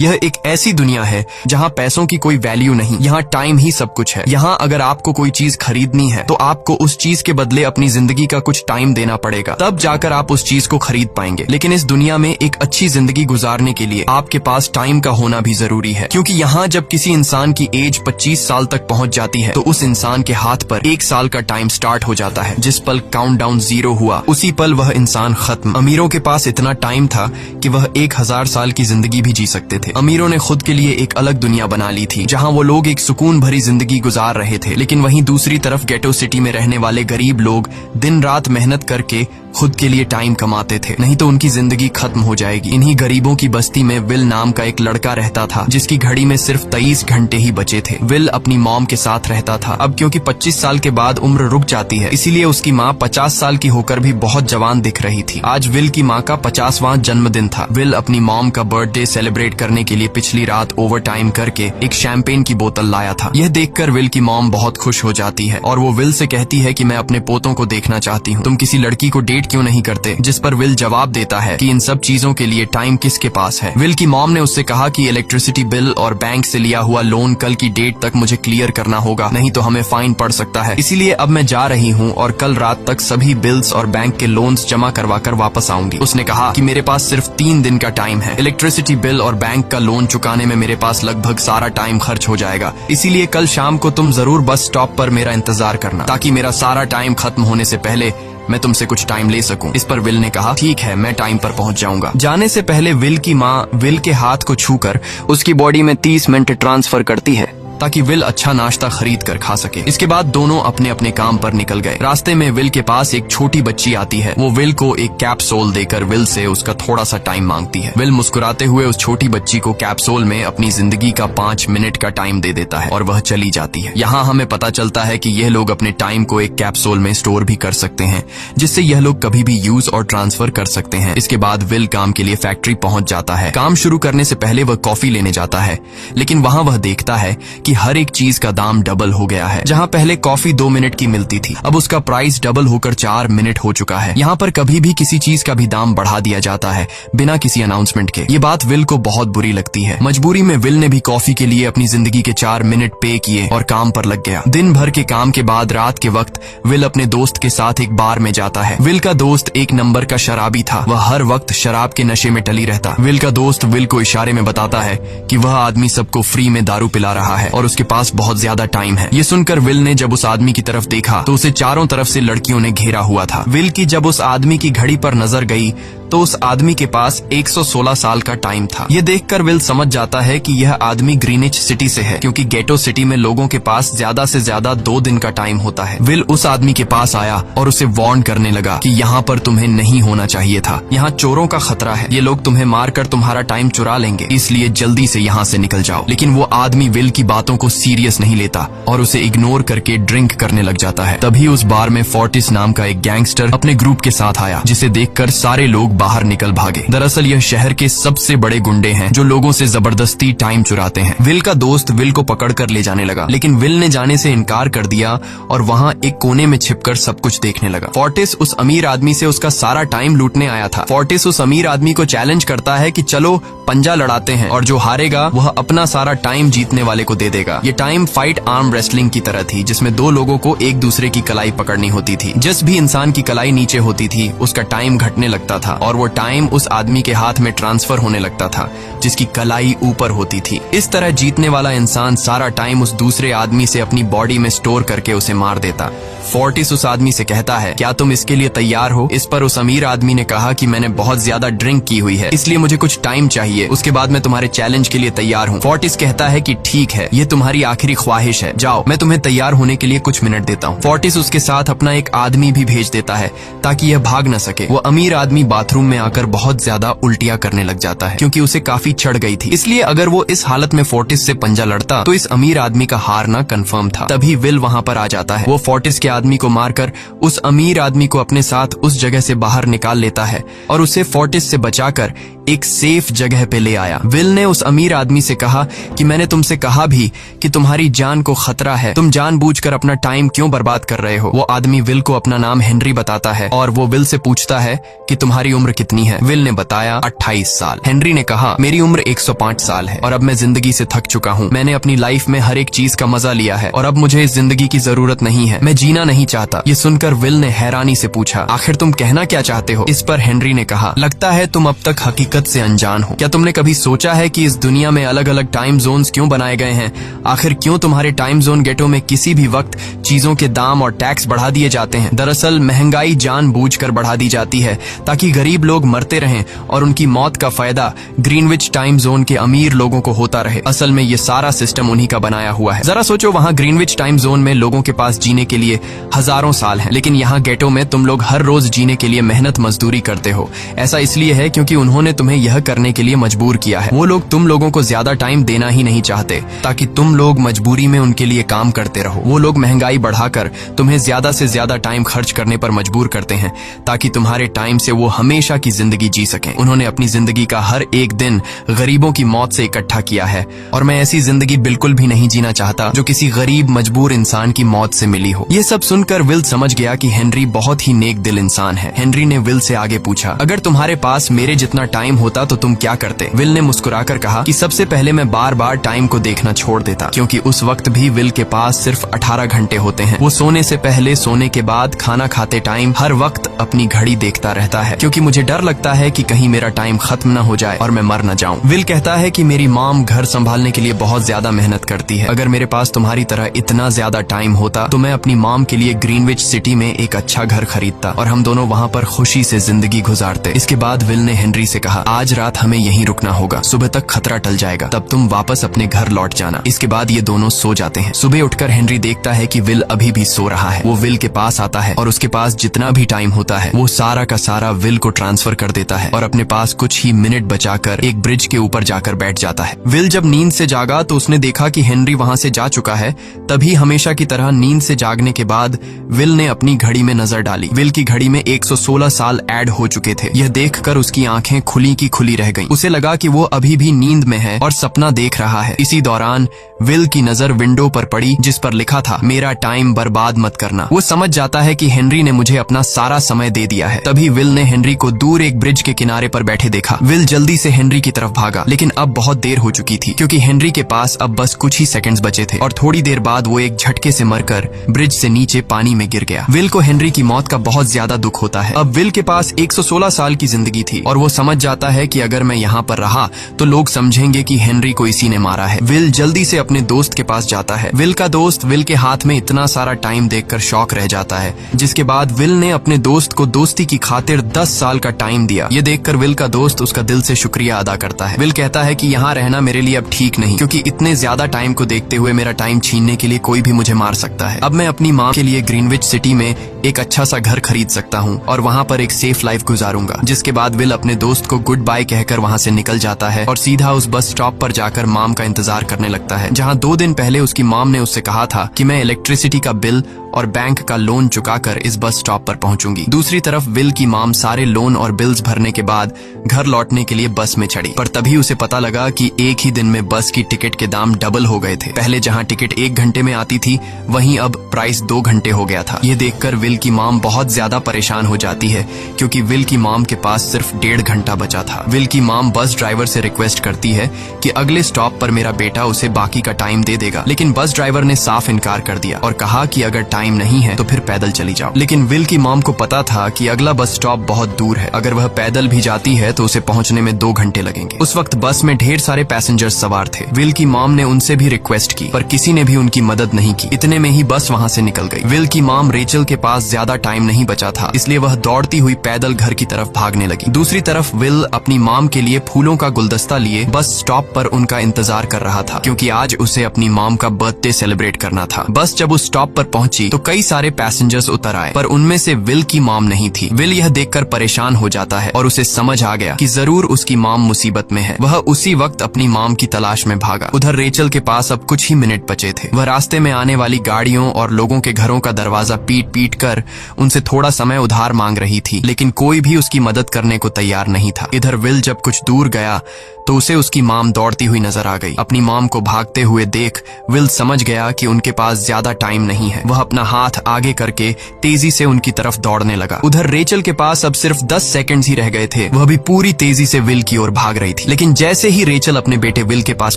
यह एक ऐसी दुनिया है जहाँ पैसों की कोई वैल्यू नहीं, यहाँ टाइम ही सब कुछ है। यहाँ अगर आपको कोई चीज खरीदनी है तो आपको उस चीज के बदले अपनी जिंदगी का कुछ टाइम देना पड़ेगा, तब जाकर आप उस चीज को खरीद पाएंगे। लेकिन इस दुनिया में एक अच्छी जिंदगी गुजारने के लिए आपके पास टाइम का होना भी जरूरी है, क्योंकि यहाँ जब किसी इंसान की एज 25 साल तक पहुँच जाती है तो उस इंसान के हाथ पर 1 साल का टाइम स्टार्ट हो जाता है। जिस पल काउंटडाउन 0 हुआ उसी पल वह इंसान खत्म। अमीरों के पास इतना टाइम था कि वह 1000 साल की जिंदगी भी जी सकते थे। अमीरों ने खुद के लिए एक अलग दुनिया बना ली थी जहां वो लोग एक सुकून भरी जिंदगी गुजार रहे थे। लेकिन वहीं दूसरी तरफ गेटो सिटी में रहने वाले गरीब लोग दिन रात मेहनत करके खुद के लिए टाइम कमाते थे, नहीं तो उनकी जिंदगी खत्म हो जाएगी। इन्हीं गरीबों की बस्ती में विल नाम का एक लड़का रहता था जिसकी घड़ी में सिर्फ 23 घंटे ही बचे थे। विल अपनी मॉम के साथ रहता था। अब क्योंकि 25 साल के बाद उम्र रुक जाती है, इसीलिए उसकी माँ 50 साल की होकर भी बहुत जवान दिख रही थी। आज विल की माँ का 50वां जन्मदिन था। विल अपनी मॉम का बर्थडे सेलिब्रेट करने के लिए पिछली रात ओवर टाइम करके एक शैंपेन की बोतल लाया था। यह देखकर विल की मॉम बहुत खुश हो जाती है और वो विल से कहती है कि मैं अपने पोतों को देखना चाहती हूँ, तुम किसी लड़की को डेट क्यों नहीं करते? जिस पर विल जवाब देता है कि इन सब चीजों के लिए टाइम किसके पास है। विल की मॉम ने उससे कहा कि इलेक्ट्रिसिटी बिल और बैंक से लिया हुआ लोन कल की डेट तक मुझे क्लियर करना होगा, नहीं तो हमें फाइन पड़ सकता है। इसीलिए अब मैं जा रही हूँ और कल रात तक सभी बिल्स और बैंक के लोन्स जमा करवा कर वापस आऊंगी। उसने कहा कि मेरे पास सिर्फ 3 दिन का टाइम है। इलेक्ट्रिसिटी बिल और बैंक का लोन चुकाने में मेरे पास लगभग सारा टाइम खर्च हो जाएगा, इसीलिए कल शाम को तुम जरूर बस स्टॉप पर मेरा इंतजार करना, ताकि मेरा सारा टाइम खत्म होने से पहले मैं तुमसे कुछ टाइम ले सकूं। इस पर विल ने कहा ठीक है, मैं टाइम पर पहुंच जाऊंगा। जाने से पहले विल की माँ विल के हाथ को छूकर उसकी बॉडी में 30 मिनट ट्रांसफर करती है ताकि विल अच्छा नाश्ता खरीद कर खा सके। इसके बाद दोनों अपने अपने काम पर निकल गए। रास्ते में विल के पास एक छोटी बच्ची आती है। वो विल को एक कैप्सूल देकर विल से उसका थोड़ा सा टाइम मांगती है। विल मुस्कुराते हुए उस छोटी बच्ची को कैप्सूल में अपनी जिंदगी का 5 मिनट का टाइम दे देता है और वह चली जाती है। यहाँ हमें पता चलता है कि यह लोग अपने टाइम को एक कैप्सूल में स्टोर भी कर सकते हैं, जिससे यह लोग कभी भी यूज और ट्रांसफर कर सकते हैं। इसके बाद विल काम के लिए फैक्ट्री पहुंच जाता है। काम शुरू करने से पहले वह कॉफी लेने जाता है, लेकिन वहाँ वह देखता है कि हर एक चीज का दाम डबल हो गया है। जहां पहले कॉफी 2 मिनट की मिलती थी, अब उसका प्राइस डबल होकर 4 मिनट हो चुका है। यहाँ पर कभी भी किसी चीज का भी दाम बढ़ा दिया जाता है बिना किसी अनाउंसमेंट के। ये बात विल को बहुत बुरी लगती है। मजबूरी में विल ने भी कॉफी के लिए अपनी जिंदगी के 4 मिनट पे किए और काम पर लग गया। दिन भर के काम के बाद रात के वक्त विल अपने दोस्त के साथ एक बार में जाता है। विल का दोस्त 1 नंबर का शराबी था। वह हर वक्त शराब के नशे में टली रहता। विल का दोस्त विल को इशारे में बताता है कि वह आदमी सबको फ्री में दारू पिला रहा है और उसके पास बहुत ज्यादा टाइम है। ये सुनकर विल ने जब उस आदमी की तरफ देखा तो उसे चारों तरफ से लड़कियों ने घेरा हुआ था। विल की जब उस आदमी की घड़ी पर नजर गई तो उस आदमी के पास 116 साल का टाइम था। ये देखकर विल समझ जाता है कि यह आदमी ग्रीनिच सिटी से है, क्योंकि गेटो सिटी में लोगों के पास ज्यादा से ज्यादा 2 दिन का टाइम होता है। विल उस आदमी के पास आया और उसे वार्न करने लगा कि यहाँ पर तुम्हें नहीं होना चाहिए था। यहाँ चोरों का खतरा है, ये लोग तुम्हें मारकर तुम्हारा टाइम चुरा लेंगे, इसलिए जल्दी से यहाँ से निकल जाओ। लेकिन वो आदमी विल की बातों को सीरियस नहीं लेता और उसे इग्नोर करके ड्रिंक करने लग जाता है। तभी उस बार में फोर्टिस नाम का एक गैंगस्टर अपने ग्रुप के साथ आया, जिसे देखकर सारे लोग बाहर निकल भागे। दरअसल यह शहर के सबसे बड़े गुंडे हैं जो लोगों से जबरदस्ती टाइम चुराते हैं। विल का दोस्त विल को पकड़कर ले जाने लगा, लेकिन विल ने जाने से इनकार कर दिया और वहाँ एक कोने में छिपकर सब कुछ देखने लगा। फोर्टिस उस अमीर आदमी से उसका सारा टाइम लूटने आया था। फोर्टिस उस अमीर आदमी को चैलेंज करता है कि चलो पंजा लड़ाते हैं और जो हारेगा वह अपना सारा टाइम जीतने वाले को दे देगा। ये टाइम फाइट आर्म रेसलिंग की तरह थी, जिसमें 2 लोगों को एक दूसरे की कलाई पकड़नी होती थी। जिस भी इंसान की कलाई नीचे होती थी उसका टाइम घटने लगता था और वो टाइम उस आदमी के हाथ में ट्रांसफर होने लगता था जिसकी कलाई ऊपर होती थी। इस तरह जीतने वाला इंसान सारा टाइम उस दूसरे आदमी से अपनी बॉडी में स्टोर करके उसे मार देता। फोर्टिस उस आदमी से कहता है क्या तुम इसके लिए तैयार हो? इस पर उस अमीर आदमी ने कहा कि मैंने बहुत ज्यादा ड्रिंक की हुई है, इसलिए मुझे कुछ टाइम चाहिए, उसके बाद मैं तुम्हारे चैलेंज के लिए तैयार हूँ। फोर्टिस कहता है कि ठीक है, ये तुम्हारी आखिरी ख्वाहिश है, जाओ मैं तुम्हें तैयार होने के लिए कुछ मिनट देता हूँ। फोर्टिस उसके साथ अपना एक आदमी भी भेज देता है ताकि यह भाग न सके। वो अमीर आदमी बाथरूम में आकर बहुत ज्यादा उल्टियां करने लग जाता है, क्योंकि उसे काफी चढ़ गई थी। इसलिए अगर वो इस हालत में फोर्टिस से पंजा लड़ता तो इस अमीर आदमी का हारना कंफर्म था। तभी विल वहाँ पर आ जाता है। वो फोर्टिस के आदमी को मारकर उस अमीर आदमी को अपने साथ उस जगह से बाहर निकाल लेता है और उसे फोर्टिस से बचाकर एक सेफ जगह पे ले आया। विल ने उस अमीर आदमी से कहा कि मैंने तुमसे कहा भी कि तुम्हारी जान को खतरा है, तुम जानबूझकर अपना टाइम क्यों बर्बाद कर रहे हो? वो आदमी विल को अपना नाम हेनरी बताता है और वो विल से पूछता है कि तुम्हारी उम्र उम्र कितनी है? विल ने बताया 28 साल। हेनरी ने कहा, मेरी उम्र 105 साल है और अब मैं जिंदगी से थक चुका हूँ। मैंने अपनी लाइफ में हर एक चीज का मजा लिया है और अब मुझे इस जिंदगी की जरूरत नहीं है। मैं जीना नहीं चाहता। ये सुनकर विल ने हैरानी से पूछा, आखिर तुम कहना क्या चाहते हो? इस पर हेनरी ने कहा, लगता है तुम अब तक हकीकत से अनजान हो। क्या तुमने कभी सोचा है कि इस दुनिया में अलग अलग टाइम जोन्स क्यों बनाए गए हैं? आखिर क्यों तुम्हारे टाइम जोन गेटो में किसी भी वक्त चीजों के दाम और टैक्स बढ़ा दिए जाते हैं? दरअसल महंगाई जानबूझकर बढ़ा दी जाती है ताकि गरीब लोग मरते रहें और उनकी मौत का फायदा ग्रीनविच टाइम जोन के अमीर लोगों को होता रहे। असल में ये सारा सिस्टम उन्हीं का बनाया हुआ है। जरा सोचो, वहाँ ग्रीनविच टाइम जोन में लोगों के पास जीने के लिए हजारों साल हैं, लेकिन यहाँ गेटो में तुम लोग हर रोज जीने के लिए मेहनत मजदूरी करते हो। ऐसा इसलिए है क्योंकि उन्होंने तुम्हें यह करने के लिए मजबूर किया है। वो लोग तुम लोगों को ज्यादा टाइम देना ही नहीं चाहते ताकि तुम लोग मजबूरी में उनके लिए काम करते रहो। वो लोग महंगाई बढ़ाकर तुम्हें ज्यादा से ज्यादा टाइम खर्च करने पर मजबूर करते हैं ताकि तुम्हारे टाइम से वो हमेशा की जिंदगी जी सकें। उन्होंने अपनी जिंदगी का हर एक दिन गरीबों की मौत से इकट्ठा किया है और मैं ऐसी जिंदगी बिल्कुल भी नहीं जीना चाहता जो किसी गरीब मजबूर इंसान की मौत से मिली हो। ये सब सुनकर विल समझ गया कि हेनरी बहुत ही नेक दिल इंसान है। हेनरी ने विल से आगे पूछा, अगर तुम्हारे पास मेरे जितना टाइम होता तो तुम क्या करते? विल ने मुस्कुराकर कहा कि सबसे पहले मैं बार बार टाइम को देखना छोड़ देता, क्योंकि उस वक्त भी विल के पास सिर्फ 18 घंटे होते हैं। वो सोने से पहले, सोने के बाद, खाना खाते टाइम हर वक्त अपनी घड़ी देखता रहता है, क्योंकि मुझे डर लगता है कि कहीं मेरा टाइम खत्म न हो जाए और मैं मर न जाऊं। विल कहता है कि मेरी मॉम घर संभालने के लिए बहुत ज्यादा मेहनत करती है। अगर मेरे पास तुम्हारी तरह इतना ज्यादा टाइम होता तो मैं अपनी मॉम के लिए ग्रीनविच सिटी में एक अच्छा घर खरीदता और हम दोनों वहाँ पर खुशी से जिंदगी गुजारते। इसके बाद विल ने हेनरी से कहा, आज रात हमें यहीं रुकना होगा, सुबह तक खतरा टल जाएगा, तब तुम वापस अपने घर लौट जाना। इसके बाद ये दोनों सो जाते हैं। सुबह उठकर हेनरी देखता है कि विल अभी भी सो रहा है। वो विल के पास आता है और उसके पास जितना भी टाइम होता है वो सारा का सारा विल को ट्रांसफर कर देता है और अपने पास कुछ ही मिनट बचाकर एक ब्रिज के ऊपर जाकर बैठ जाता है। विल जब नींद से जागा तो उसने देखा कि हेनरी वहाँ से जा चुका है। तभी हमेशा की तरह नींद से जागने के बाद विल ने अपनी घड़ी में नजर डाली। विल की घड़ी में 116 साल ऐड हो चुके थे। यह देखकर उसकी आंखें खुली की खुली रह गईं। उसे लगा कि वो अभी भी नींद में है और सपना देख रहा है। इसी दौरान विल की नजर विंडो पर पड़ी जिस पर लिखा था, मेरा टाइम बर्बाद मत करना। वो समझ जाता है कि हेनरी ने मुझे अपना सारा समय दे दिया है। तभी विल ने हेनरी को दूर एक ब्रिज के किनारे पर बैठे देखा। विल जल्दी से हेनरी की तरफ भागा, लेकिन अब बहुत देर हो चुकी थी क्योंकि हेनरी के पास अब बस कुछ ही सेकंड्स बचे थे और थोड़ी देर बाद वो एक झटके से मरकर ब्रिज से नीचे पानी में गिर गया। विल को हेनरी की मौत का बहुत ज्यादा दुख होता है। अब विल के पास 116 साल की जिंदगी थी और वो समझ जाता है कि अगर मैं यहाँ पर रहा तो लोग समझेंगे कि हेनरी को इसी ने मारा है। विल जल्दी से अपने दोस्त के पास जाता है। विल का दोस्त विल के हाथ में इतना सारा टाइम देखकर शॉक रह जाता है, जिसके बाद विल ने अपने दोस्त को दोस्ती की खातिर 10 साल का टाइम दिया। ये देखकर विल का दोस्त उसका दिल से शुक्रिया अदा करता है। विल कहता है कि यहाँ रहना मेरे लिए अब ठीक नहीं, क्योंकि इतने ज्यादा टाइम को देखते हुए मेरा टाइम छीनने के लिए कोई भी मुझे मार सकता है। अब मैं अपनी माँ के लिए ग्रीनविच सिटी में एक अच्छा सा घर खरीद सकता हूँ और वहाँ पर एक सेफ लाइफ गुजारूंगा। जिसके बाद विल अपने दोस्त को गुड बाय कहकर वहाँ से निकल जाता है और सीधा उस बस स्टॉप पर जाकर मॉम का इंतजार करने लगता है, जहाँ 2 दिन पहले उसकी मॉम ने उससे कहा था कि मैं इलेक्ट्रिसिटी का बिल और बैंक का लोन चुकाकर इस बस स्टॉप पर पहुंचूंगी। दूसरी तरफ विल की मॉम सारे लोन और बिल्स भरने के बाद घर लौटने के लिए बस में चढ़ी, पर तभी उसे पता लगा कि एक ही दिन में बस की टिकट के दाम डबल हो गए थे। पहले जहां टिकट 1 घंटे में आती थी वहीं अब प्राइस 2 घंटे हो गया था। ये देखकर विल की मॉम बहुत ज्यादा परेशान हो जाती है क्योंकि विल की मॉम के पास सिर्फ 1.5 घंटा बचा था। विल की मॉम बस ड्राइवर से रिक्वेस्ट करती है कि अगले स्टॉप पर मेरा बेटा उसे बाकी का टाइम दे देगा, लेकिन बस ड्राइवर ने साफ इनकार कर दिया और कहा कि अगर टाइम नहीं है तो फिर पैदल चली जाओ। लेकिन विल की मॉम को पता था कि अगला बस स्टॉप बहुत दूर है। अगर वह पैदल भी जाती है तो उसे पहुंचने में 2 घंटे लगेंगे। उस वक्त बस में ढेर सारे पैसेंजर्स सवार थे। विल की मॉम ने उनसे भी रिक्वेस्ट की पर किसी ने भी उनकी मदद नहीं की। इतने में ही बस वहां से निकल गई। विल की मॉम रेचल के पास ज्यादा टाइम नहीं बचा था, इसलिए वह दौड़ती हुई पैदल घर की तरफ भागने लगी। दूसरी तरफ विल अपनी मॉम के लिए फूलों का गुलदस्ता लिए बस स्टॉप पर उनका इंतजार कर रहा था, क्योंकि आज उसे अपनी मॉम का बर्थडे सेलिब्रेट करना था। बस जब उस स्टॉप पर पहुंची तो कई सारे पैसेंजर्स उतर आए, पर उनमें से विल की मॉम नहीं थी। विल यह देखकर परेशान हो जाता है और उसे समझ आ गया कि जरूर उसकी मॉम मुसीबत में है। वह उसी वक्त अपनी मॉम की तलाश में भागा। उधर रेचल के पास अब कुछ ही मिनट बचे थे। वह रास्ते में आने वाली गाड़ियों और लोगों के घरों का दरवाजा पीट पीट कर आकर उनसे थोड़ा समय उधार मांग रही थी, लेकिन कोई भी उसकी मदद करने को तैयार नहीं था। इधर विल जब कुछ दूर गया तो उसे उसकी मॉम दौड़ती हुई नजर आ गई। अपनी मॉम को भागते हुए देख विल समझ गया कि उनके पास ज्यादा टाइम नहीं है। वह अपना हाथ आगे करके तेजी से उनकी तरफ दौड़ने लगा। उधर रेचल के पास अब सिर्फ 10 सेकंड्स ही रह गए थे। वह भी पूरी तेजी से विल की ओर भाग रही थी, लेकिन जैसे ही रेचल अपने बेटे विल के पास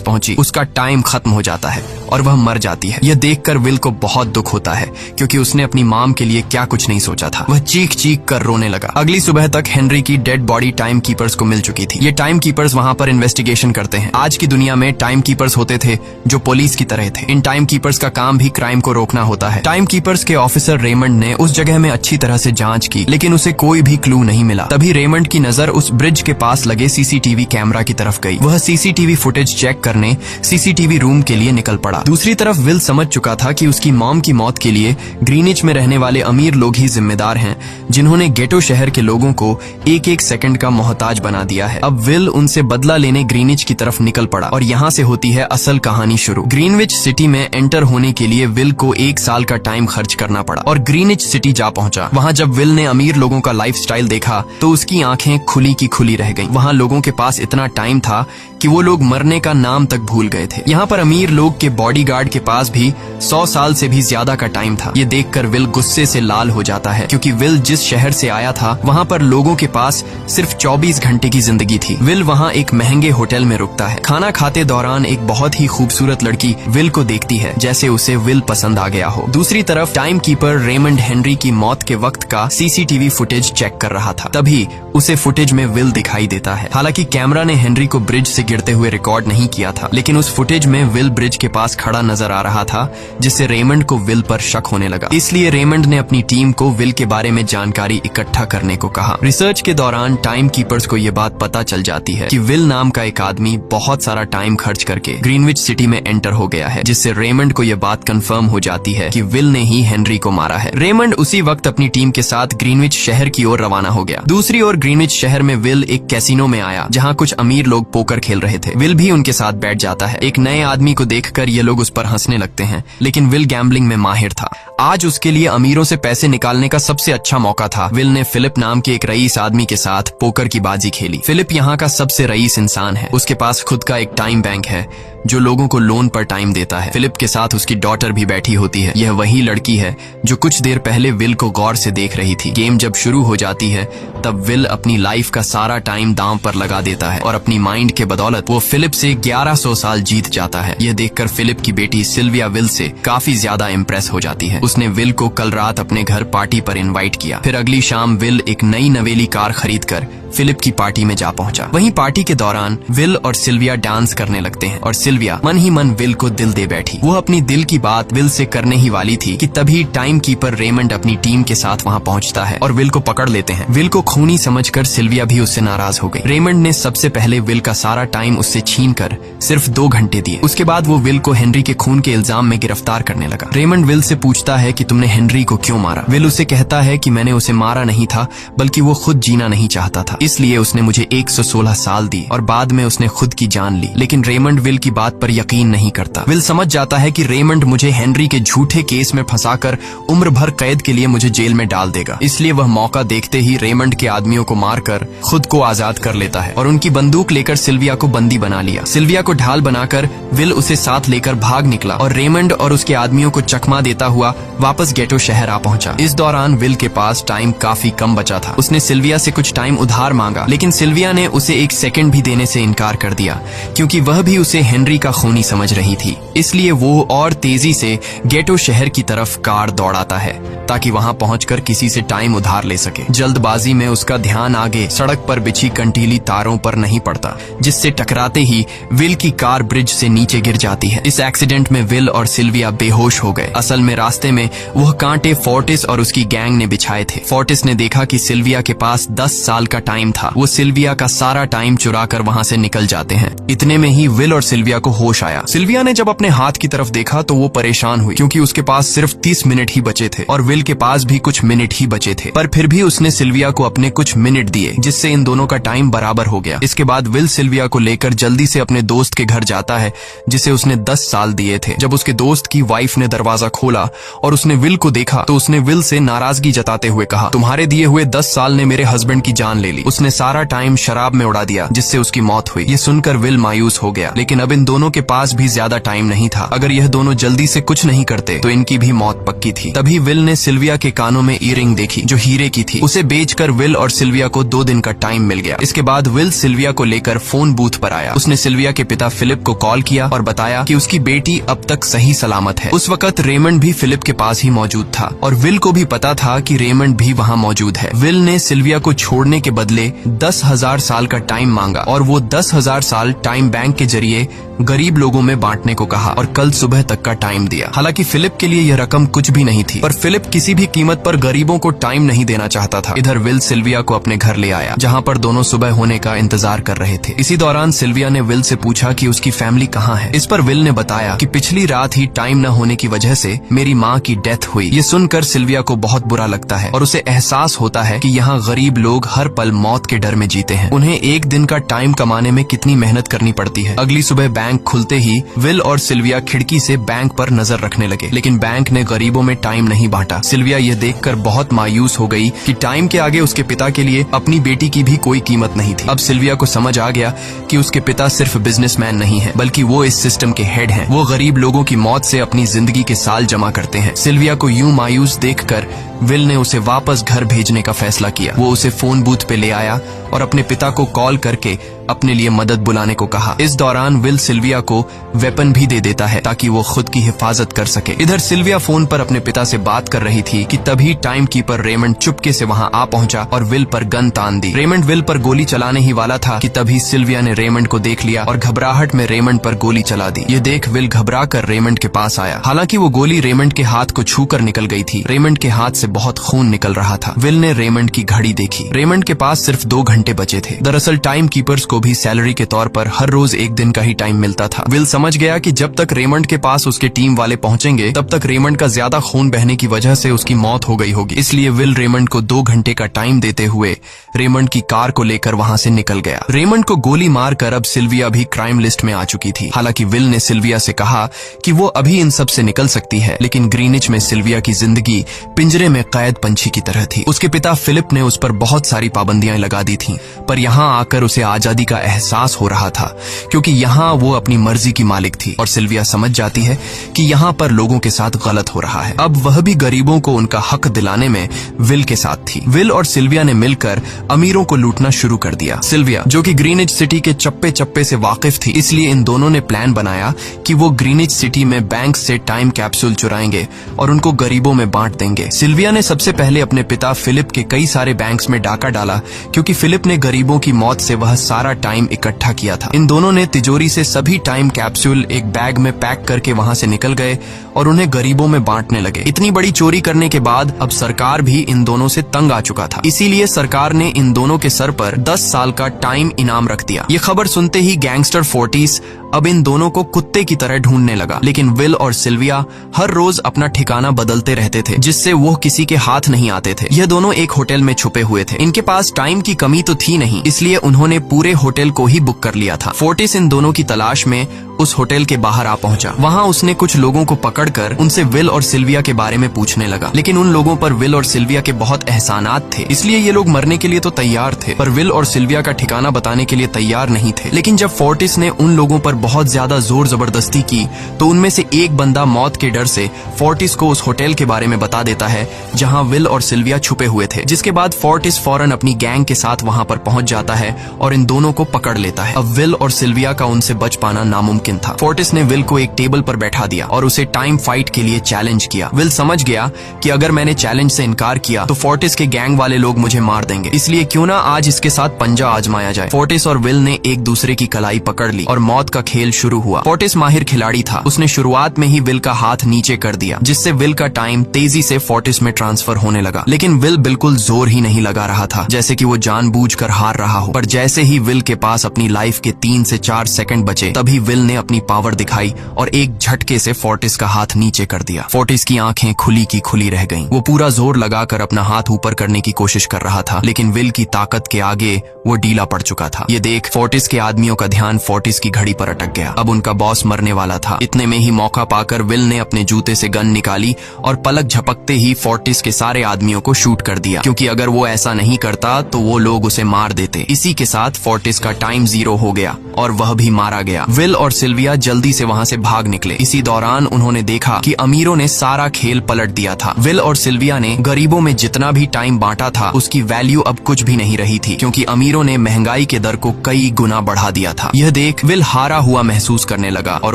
पहुंची, उसका टाइम खत्म हो जाता है और वह मर जाती है। यह देखकर विल को बहुत दुख होता है, क्योंकि उसने अपनी मॉम के लिए क्या कुछ नहीं सोचा था। वह चीख चीख कर रोने लगा। अगली सुबह तक हेनरी की डेड बॉडी टाइम कीपर्स को मिल चुकी थी। ये टाइम कीपर्स वहां पर इन्वेस्टिगेशन करते हैं। आज की दुनिया में टाइम कीपर्स होते थे जो पुलिस की तरह थे। इन टाइम कीपर्स का काम भी क्राइम को रोकना होता है। टाइम कीपर्स के ऑफिसर रेमंड ने उस जगह में अच्छी तरह से जांच की, लेकिन उसे कोई भी क्लू नहीं मिला। तभी रेमंड की नजर उस ब्रिज के पास लगे सीसीटीवी कैमरा की तरफ गई। वह सीसीटीवी फुटेज चेक करने सीसीटीवी रूम के लिए निकल पड़ा। दूसरी तरफ विल समझ चुका था कि उसकी मॉम की मौत के लिए ग्रीनिच में रहने वाले अमीर लोग ही जिम्मेदार हैं, जिन्होंने गेटो शहर के लोगों को एक एक सेकंड का मोहताज बना दिया है। अब विल उनसे बदला लेने ग्रीनिच की तरफ निकल पड़ा और यहाँ से होती है असल कहानी शुरू। ग्रीनविच सिटी में एंटर होने के लिए विल को 1 साल का टाइम खर्च करना पड़ा और ग्रीनिच सिटी जा पहुंचा। वहाँ जब विल ने अमीर लोगों का लाइफस्टाइल देखा तो उसकी आंखें खुली की खुली रह गईं। वहाँ लोगों के पास इतना टाइम था कि वो लोग मरने का नाम तक भूल गए थे। यहाँ पर अमीर लोग के बॉडीगार्ड के पास भी 100 साल से भी ज्यादा का टाइम था। ये देखकर विल गुस्से से लाल हो जाता है, क्योंकि विल जिस शहर से आया था वहाँ पर लोगों के पास सिर्फ 24 घंटे की जिंदगी थी। विल वहाँ एक महंगे होटल में रुकता है। खाना खाते दौरान एक बहुत ही खूबसूरत लड़की विल को देखती है, जैसे उसे विल पसंद आ गया हो। दूसरी तरफ टाइम कीपर रेमंड हेनरी की मौत के वक्त का सीसीटीवी फुटेज चेक कर रहा था। तभी उसे फुटेज में विल दिखाई देता है। हालांकि कैमरा ने हेनरी को ब्रिज से गिरते हुए रिकॉर्ड नहीं किया था, लेकिन उस फुटेज में विल ब्रिज के पास खड़ा नजर आ रहा था, जिससे रेमंड को विल पर शक होने लगा। इसलिए रेमंड ने अपनी टीम को विल के बारे में जानकारी इकट्ठा करने को कहा। रिसर्च के दौरान टाइम कीपर्स को यह बात पता चल जाती है कि विल नाम का एक आदमी बहुत सारा टाइम खर्च करके ग्रीनविच सिटी में एंटर हो गया है, जिससे रेमंड को यह बात कंफर्म हो जाती है कि विल ने ही हेनरी को मारा है। रेमंड उसी वक्त अपनी टीम के साथ ग्रीनविच शहर की ओर रवाना हो गया। दूसरी ओर ग्रीनविच शहर में विल एक कैसीनो में आया, जहाँ कुछ अमीर लोग पोकर खेल रहे थे। विल भी उनके साथ बैठ जाता है। एक नए आदमी को देखकर ये लोग उस पर हंसने लगते हैं, लेकिन विल गैम्बलिंग में माहिर था। आज उसके लिए अमीरों से पैसे निकालने का सबसे अच्छा मौका था। विल ने फिलिप नाम के एक रईस आदमी के साथ पोकर की बाजी खेली। फिलिप यहाँ का सबसे रईस इंसान है। उसके पास खुद का एक टाइम बैंक है जो लोगों को लोन पर टाइम देता है। फिलिप के साथ उसकी डॉटर भी बैठी होती है। यह वही लड़की है जो कुछ देर पहले विल को गौर से देख रही थी। गेम जब शुरू हो जाती है तब विल अपनी लाइफ का सारा टाइम दांव पर लगा देता है और अपनी माइंड के बदौलत वो फिलिप से 1100 साल जीत जाता है। यह देखकर फिलिप की बेटी सिल्विया विल से काफी ज्यादा इम्प्रेस हो जाती है। उसने विल को कल रात अपने घर पार्टी पर इनवाइट किया। फिर अगली शाम विल एक नई नवेली कार खरीदकर फिलिप की पार्टी में जा पहुंचा। वहीं पार्टी के दौरान विल और सिल्विया डांस करने लगते हैं और सिल्विया मन ही मन विल को दिल दे बैठी। वो अपनी दिल की बात विल से करने ही वाली थी कि तभी टाइम कीपर रेमंड अपनी टीम के साथ वहां पहुंचता है और विल को पकड़ लेते हैं। विल को खूनी समझकर सिल्विया भी उससे नाराज हो गई। रेमंड ने सबसे पहले विल का सारा टाइम उससे छीनकर सिर्फ 2 घंटे दिए। उसके बाद वो विल को हेनरी के खून के इल्जाम में गिरफ्तार करने लगा। रेमंड विल से पूछता है कि तुमने हेनरी को क्यों मारा। विल उसे कहता है कि मैंने उसे मारा नहीं था, बल्कि वो खुद जीना नहीं चाहता था, इसलिए उसने मुझे 116 साल दी और बाद में उसने खुद की जान ली। लेकिन रेमंड विल की बात पर यकीन नहीं करता। विल समझ जाता है कि रेमंड मुझे हेनरी के झूठे केस में फंसाकर उम्र भर कैद के लिए मुझे जेल में डाल देगा, इसलिए वह मौका देखते ही रेमंड के आदमियों को मारकर खुद को आजाद कर लेता है और उनकी बंदूक लेकर सिल्विया को बंदी बना लिया। सिल्विया को ढाल बनाकर विल उसे साथ लेकर भाग निकला और रेमंड और उसके आदमियों को चकमा देता हुआ वापस गेटो शहर आ पहुंचा। इस दौरान विल के पास टाइम काफी कम बचा था। उसने सिल्विया से कुछ टाइम उधार मांगा, लेकिन सिल्विया ने उसे 1 सेकंड भी देने से इनकार कर दिया, क्योंकि वह भी उसे हेनरी का खूनी समझ रही थी। इसलिए वो और तेजी से गेटो शहर की तरफ कार दौड़ाता है ताकि वहां पहुंचकर किसी से टाइम उधार ले सके। जल्दबाजी में उसका ध्यान आगे सड़क पर बिछी कंटीली तारों पर नहीं पड़ता, जिससे टकराते ही विल की कार ब्रिज से नीचे गिर जाती है। इस एक्सीडेंट में विल और सिल्विया बेहोश हो गए। असल में रास्ते में वह कांटे फोर्टिस और उसकी गैंग ने बिछाए थे। फोर्टिस ने देखा कि सिल्विया के पास 10 साल का टाइम था। वो सिल्विया का सारा टाइम चुरा कर वहां से निकल जाते हैं। इतने में ही विल और सिल्विया को होश आया। सिल्विया ने जब अपने हाथ की तरफ देखा तो वो परेशान हुई, क्योंकि उसके पास सिर्फ 30 मिनट ही बचे थे और विल के पास भी कुछ मिनट ही बचे थे। पर फिर भी उसने सिल्विया को अपने कुछ मिनट दिए, जिससे इन दोनों का टाइम बराबर हो गया। इसके बाद विल सिल्विया को लेकर जल्दी से अपने दोस्त के घर जाता है, जिसे उसने 10 साल दिए थे। जब उसके दोस्त की वाइफ ने दरवाजा खोला और उसने विल को देखा तो उसने विल से नाराजगी जताते हुए कहा, तुम्हारे दिए हुए 10 साल ने मेरे हस्बैंड की जान ले ली। उसने सारा टाइम शराब में उड़ा दिया जिससे उसकी मौत हुई। ये सुनकर विल मायूस हो गया, लेकिन अब इन दोनों के पास भी ज्यादा टाइम नहीं था। अगर यह दोनों जल्दी से कुछ नहीं करते तो इनकी भी मौत पक्की थी। तभी विल ने सिल्विया के कानों में ईयरिंग देखी जो हीरे की थी। उसे बेचकर विल और सिल्विया को 2 दिन का टाइम मिल गया। इसके बाद विल सिल्विया को लेकर फोन बूथ पर आया। उसने सिल्विया के पिता फिलिप को कॉल किया और बताया कि उसकी बेटी अब तक सही सलामत है। उस वक्त रेमंड भी फिलिप के पास ही मौजूद था और विल को भी पता था कि रेमंड भी वहाँ मौजूद है। विल ने सिल्विया को छोड़ने के बदले 10,000 साल का टाइम मांगा और वो 10,000 साल टाइम बैंक के जरिए गरीब लोगों में बांटने को कहा और कल सुबह तक का टाइम दिया। हालांकि फिलिप के लिए यह रकम कुछ भी नहीं थी, पर फिलिप किसी भी कीमत पर गरीबों को टाइम नहीं देना चाहता था। इधर विल सिल्विया को अपने घर ले आया जहाँ पर दोनों सुबह होने का इंतजार कर रहे थे। इसी दौरान सिल्विया ने विल से पूछा कि उसकी फैमिली कहाँ है। इस पर विल ने बताया कि पिछली रात ही टाइम न होने की वजह से मेरी माँ की डेथ हुई। ये सुनकर सिल्विया को बहुत बुरा लगता है और उसे एहसास होता है कि यहाँ गरीब लोग हर पल मौत के डर में जीते हैं। उन्हें एक दिन का टाइम कमाने में कितनी मेहनत करनी पड़ती है। अगली सुबह बैंक खुलते ही विल और सिल्विया खिड़की से बैंक पर नजर रखने लगे, लेकिन बैंक ने गरीबों में टाइम नहीं बांटा। सिल्विया यह देखकर बहुत मायूस हो गई कि टाइम के आगे उसके पिता के लिए अपनी बेटी की भी कोई कीमत नहीं थी। अब सिल्विया को समझ आ गया कि उसके पिता सिर्फ बिजनेसमैन नहीं है, बल्कि वो इस सिस्टम के हेड हैं। वो गरीब लोगों की मौत से अपनी जिंदगी के साल जमा करते हैं। सिल्विया को यूं मायूस देखकर विल ने उसे वापस घर भेजने का फैसला किया। वो उसे फोन बूथ पे ले आया और अपने पिता को कॉल करके अपने लिए मदद बुलाने को कहा। इस दौरान विल सिल्विया को वेपन भी दे देता है ताकि वो खुद की हिफाजत कर सके। इधर सिल्विया फोन पर अपने पिता से बात कर रही थी कि तभी टाइम कीपर रेमंड चुपके से वहां आ पहुंचा और विल पर गन तान दी। रेमंड विल पर गोली चलाने ही वाला था कि तभी सिल्विया ने रेमंड को देख लिया और घबराहट में रेमंड पर गोली चला दी। ये देख विल घबरा कर रेमंड के पास आया। हालांकि वो गोली रेमंड के हाथ को छूकर निकल गई थी। रेमंड के हाथ से बहुत खून निकल रहा था। विल ने रेमंड की घड़ी देखी। रेमंड के पास सिर्फ 2 घंटे बचे थे। दरअसल टाइम कीपर्स को भी सैलरी के तौर पर हर रोज 1 दिन का ही टाइम मिलता था। विल समझ गया कि जब तक रेमंड के पास उसके टीम वाले पहुंचेंगे तब तक रेमंड का ज्यादा खून बहने की वजह से उसकी मौत हो गई होगी। इसलिए विल रेमंड को 2 घंटे का टाइम देते हुए रेमंड की कार को लेकर वहां से निकल गया। रेमंड को गोली मारकर अब सिल्विया भी क्राइम लिस्ट में आ चुकी थी। हालांकि विल ने सिल्विया से कहा कि वो अभी इन सब से निकल सकती है, लेकिन ग्रीनिच में सिल्विया की जिंदगी पिंजरे में कैद पंछी की तरह थी। उसके पिता फिलिप ने उस पर बहुत सारी पाबंदियां लगा दी थीं, पर यहाँ आकर उसे आजादी का एहसास हो रहा था क्योंकि यहाँ वो अपनी मर्जी की मालिक थी और सिल्विया समझ जाती है कि यहाँ पर लोगों के साथ गलत हो रहा है। अब वह भी गरीबों को उनका हक दिलाने में विल के साथ थी। विल और सिल्विया ने मिलकर अमीरों को लूटना शुरू कर दिया। सिल्विया जो कि ग्रीनिच सिटी के चप्पे चप्पे से वाकिफ थी, इसलिए इन दोनों ने प्लान बनाया कि वो ग्रीनिच सिटी में बैंक से टाइम कैप्सूल चुराएंगे और उनको गरीबों में बांट देंगे। सिल्विया ने सबसे पहले अपने पिता फिलिप के कई सारे बैंक्स में डाका डाला क्योंकि फिलिप ने गरीबों की मौत से वह सारा टाइम इकट्ठा किया था। इन दोनों ने तिजोरी से सभी टाइम कैप्सूल एक बैग में पैक करके वहां से निकल गए और उन्हें गरीबों में बांटने लगे। इतनी बड़ी चोरी करने के बाद अब सरकार भी इन दोनों से तंग आ चुका था, इसीलिए सरकार ने इन दोनों के सर पर 10 साल का टाइम इनाम रख दिया। ये खबर सुनते ही गैंगस्टर फोर्टिस अब इन दोनों को कुत्ते की तरह ढूंढने लगा, लेकिन विल और सिल्विया हर रोज अपना ठिकाना बदलते रहते थे जिससे वो किसी के हाथ नहीं आते थे। यह दोनों एक होटल में छुपे हुए थे। इनके पास टाइम की कमी तो थी नहीं, इसलिए उन्होंने पूरे होटल को ही बुक कर लिया था। फोर्टिस इन दोनों की तलाश में उस होटल के बाहर आ पहुंचा। वहां उसने कुछ लोगों को पकड़कर उनसे विल और सिल्विया के बारे में पूछने लगा, लेकिन उन लोगों पर विल और सिल्विया के बहुत एहसानात थे, इसलिए ये लोग मरने के लिए तो तैयार थे, पर विल और सिल्विया का ठिकाना बताने के लिए तैयार नहीं थे। लेकिन जब फोर्टिस ने उन लोगों पर बहुत ज्यादा जोर जबरदस्ती की तो उनमें से एक बंदा मौत के डर से फोर्टिस को उस होटल के बारे में बता देता है जहां विल और सिल्विया छुपे हुए थे, जिसके बाद फोर्टिस फौरन अपनी गैंग के साथ वहां पर पहुंच जाता है और इन दोनों को पकड़ लेता है। अब विल और सिल्विया का उनसे बच पाना नामुमकिन था। फोर्टिस ने विल को एक टेबल पर बैठा दिया और उसे टाइम फाइट के लिए चैलेंज किया। विल समझ गया कि अगर मैंने चैलेंज से इनकार किया तो फोर्टिस के गैंग वाले लोग मुझे मार देंगे, इसलिए क्यों ना आज इसके साथ पंजा आजमाया जाए। फोर्टिस और विल ने एक दूसरे की कलाई पकड़ ली और मौत का खेल शुरू हुआ। फोर्टिस माहिर खिलाड़ी था, उसने शुरुआत में ही विल का हाथ नीचे कर दिया, जिससे विल का टाइम तेजी से फोर्टिस में ट्रांसफर होने लगा। लेकिन विल बिल्कुल जोर ही नहीं लगा रहा था, जैसे कि वो जानबूझकर हार रहा हो। पर जैसे ही विल के पास अपनी लाइफ के 3 से 4 सेकंड बचे, तभी विल ने अपनी पावर दिखाई और एक झटके से फोर्टिस का हाथ नीचे कर दिया। फोर्टिस की आंखें खुली की खुली रह गईं। वो पूरा जोर लगाकर अपना हाथ ऊपर करने की कोशिश कर रहा था, लेकिन विल की ताकत के आगे वो डीला पड़ चुका था। ये देख फोर्टिस के आदमियों का ध्यान फोर्टिस की घड़ी पर अटक गया। अब उनका बॉस मरने वाला था। इतने में ही मौका पाकर विल ने अपने जूते से गन निकाली और पलक झपकते ही फोर्टिस के सारे आदमियों को शूट कर दिया, क्योंकि अगर वो ऐसा नहीं करता तो वो लोग उसे मार देते। इसी के साथ फोर्टिस का टाइम 0 हो गया और वह भी मारा गया। विल और सिल्विया जल्दी से वहां से भाग निकले। इसी दौरान उन्होंने देखा कि अमीरों ने सारा खेल पलट दिया था। विल और सिल्विया ने गरीबों में जितना भी टाइम बांटा था उसकी वैल्यू अब कुछ भी नहीं रही थी, क्योंकि अमीरों ने महंगाई के दर को कई गुना बढ़ा दिया था। यह देख विल हारा हुआ महसूस करने लगा और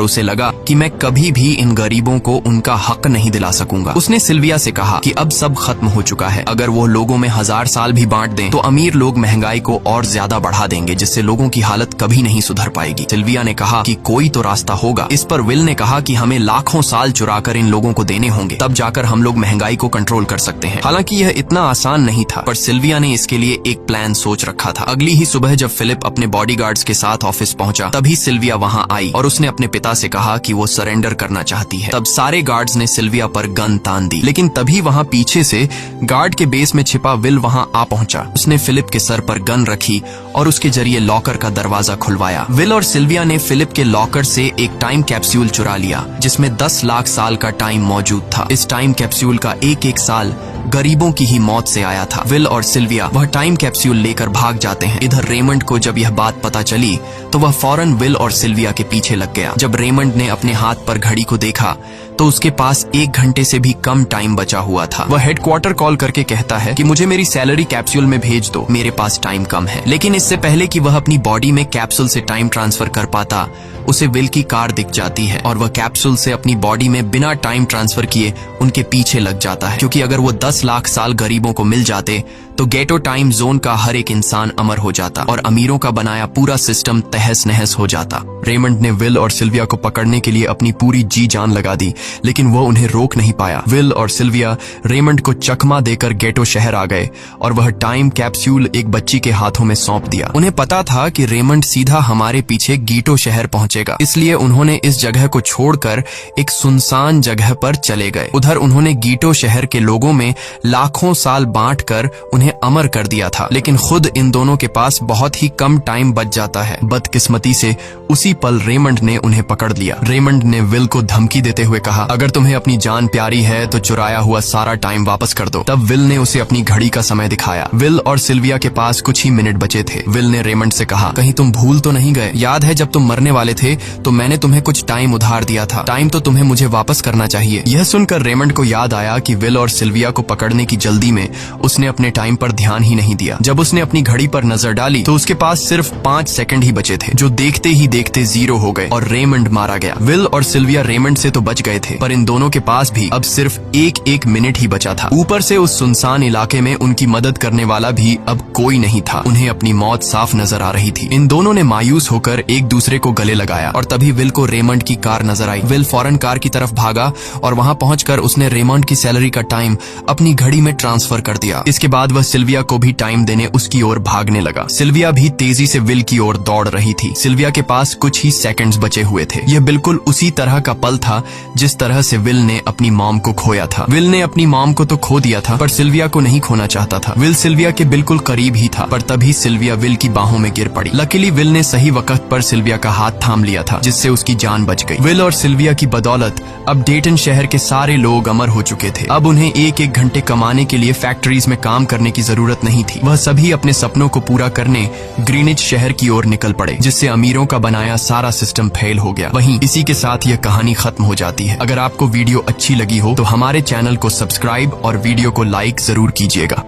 उसे लगा कि मैं कभी भी इन गरीबों को उनका हक नहीं दिला सकूंगा। उसने सिल्विया से कहा कि अब सब खत्म हो चुका है। अगर वो लोगों में 1000 साल भी बांट दें तो अमीर लोग महंगाई को और ज्यादा बढ़ा देंगे, जिससे लोगों की हालत कभी नहीं सुधर पाएगी। सिल्विया ने कहा कि कोई तो रास्ता होगा। इस पर विल ने कहा कि हमें लाखों साल चुराकर इन लोगों को देने होंगे, तब जाकर हम लोग महंगाई को कंट्रोल कर सकते हैं। हालांकि यह इतना आसान नहीं था, पर सिल्विया ने इसके लिए एक प्लान सोच रखा था। अगली ही सुबह जब फिलिप अपने बॉडीगार्ड्स के साथ ऑफिस पहुंचा, तभी सिल्विया वहां आई और उसने अपने पिता से कहा कि वो सरेंडर करना चाहती है। तब सारे गार्ड्स ने सिल्विया पर गन तान दी, लेकिन तभी वहां पीछे से गार्ड के बेस में छिपा विल वहां आ पहुंचा। उसने फिलिप के सर पर गन रखी और उसके जरिए लॉकर का दरवाजा खुलवाया। विल और सिल्विया ने फिलिप के लॉकर से एक टाइम कैप्सूल चुरा लिया, जिसमें 10 लाख साल का टाइम मौजूद था। इस टाइम कैप्सूल का एक साल गरीबों की ही मौत से आया था। विल और सिल्विया वह टाइम कैप्सूल लेकर भाग जाते हैं। इधर रेमंड को जब यह बात पता चली तो वह फौरन विल और सिल्विया के पीछे लग गया। जब रेमंड ने अपने हाथ पर घड़ी को देखा तो उसके पास 1 घंटे से भी कम टाइम बचा हुआ था। वह हेडक्वार्टर कॉल करके कहता है कि मुझे मेरी सैलरी कैप्सूल में भेज दो, मेरे पास टाइम कम है। लेकिन इससे पहले कि वह अपनी बॉडी में कैप्सूल से टाइम ट्रांसफर कर पाता, उसे विल की कार दिख जाती है और वह कैप्सूल से अपनी बॉडी में बिना टाइम ट्रांसफर किए उनके पीछे लग जाता है, क्योंकि अगर वो 10 लाख साल गरीबों को मिल जाते तो गेटो टाइम जोन का हर एक इंसान अमर हो जाता और अमीरों का बनाया पूरा सिस्टम तहस नहस हो जाता। रेमंड ने विल और सिल्विया को पकड़ने के लिए अपनी पूरी जी जान लगा दी, लेकिन वो उन्हें रोक नहीं पाया। विल और सिल्विया रेमंड को चकमा देकर गेटो शहर आ गए और वह टाइम कैप्सूल एक बच्ची के हाथों में सौंप दिया। उन्हें पता था कि रेमंड सीधा हमारे पीछे गीटो शहर पहुंचेगा, इसलिए उन्होंने इस जगह को छोड़कर एक सुनसान जगह पर चले गए। उधर उन्होंने गीटो शहर के लोगों में लाखों साल बांटकर उन्हें अमर कर दिया था, लेकिन खुद इन दोनों के पास बहुत ही कम टाइम बच जाता है। बदकिस्मती से उसी पल रेमंड ने उन्हें पकड़ लिया। रेमंड ने विल को धमकी देते हुए कहा, अगर तुम्हें अपनी जान प्यारी है तो चुराया हुआ सारा टाइम वापस कर दो। तब विल ने उसे अपनी घड़ी का समय दिखाया। विल और सिल्विया के पास कुछ ही मिनट बचे थे। विल ने रेमंड से कहा, कहीं तुम भूल तो नहीं गए? याद है जब तुम मरने वाले थे तो मैंने तुम्हें कुछ टाइम उधार दिया था। टाइम तो तुम्हें मुझे वापस करना चाहिए। यह सुनकर रेमंड को याद आया कि विल और सिल्विया को पकड़ने की जल्दी में उसने अपने टाइम पर ध्यान ही नहीं दिया। जब उसने अपनी घड़ी पर नजर डाली तो उसके पास सिर्फ 5 सेकंड ही बचे थे, जो देखते ही देखते 0 हो गए और रेमंड मारा गया। विल और सिल्विया रेमंड से तो बच गए थे, पर इन दोनों के पास भी अब सिर्फ एक मिनट ही बचा था। ऊपर से उस सुनसान इलाके में उनकी मदद करने वाला भी अब कोई नहीं था। उन्हें अपनी मौत साफ नजर आ रही थी। इन दोनों ने मायूस होकर एक दूसरे को गले लगाया और तभी विल को रेमंड की कार नजर आई। विल फौरन कार की तरफ भागा और वहां पहुंचकर उसने रेमंड की सैलरी का टाइम अपनी घड़ी में ट्रांसफर कर दिया। इसके बाद वह सिल्विया को भी टाइम देने उसकी ओर भागने लगा। सिल्विया भी तेजी से विल की ओर दौड़ रही थी। सिल्विया के पास कुछ ही सेकंड्स बचे हुए थे। यह बिल्कुल उसी तरह का पल था जिस तरह से विल ने अपनी मॉम को खोया था। विल ने अपनी मॉम को तो खो दिया था, पर सिल्विया को नहीं खोना चाहता था। विल सिल्विया के बिल्कुल करीब ही था, पर तभी सिल्विया विल की बाहों में गिर पड़ी। लकीली विल ने सही वक्त पर सिल्विया का हाथ थाम लिया था, जिससे उसकी जान बच गई। विल और सिल्विया की बदौलत अब डेटन शहर के सारे लोग अमर हो चुके थे। अब उन्हें 1-1 घंटे कमाने के लिए फैक्ट्रीज में काम करने की जरूरत नहीं थी। वह सभी अपने सपनों को पूरा करने ग्रीनिच शहर की ओर निकल पड़े, जिससे अमीरों का बनाया सारा सिस्टम फेल हो गया। वहीं इसी के साथ यह कहानी खत्म हो जाती है। अगर आपको वीडियो अच्छी लगी हो तो हमारे चैनल को सब्सक्राइब और वीडियो को लाइक जरूर कीजिएगा।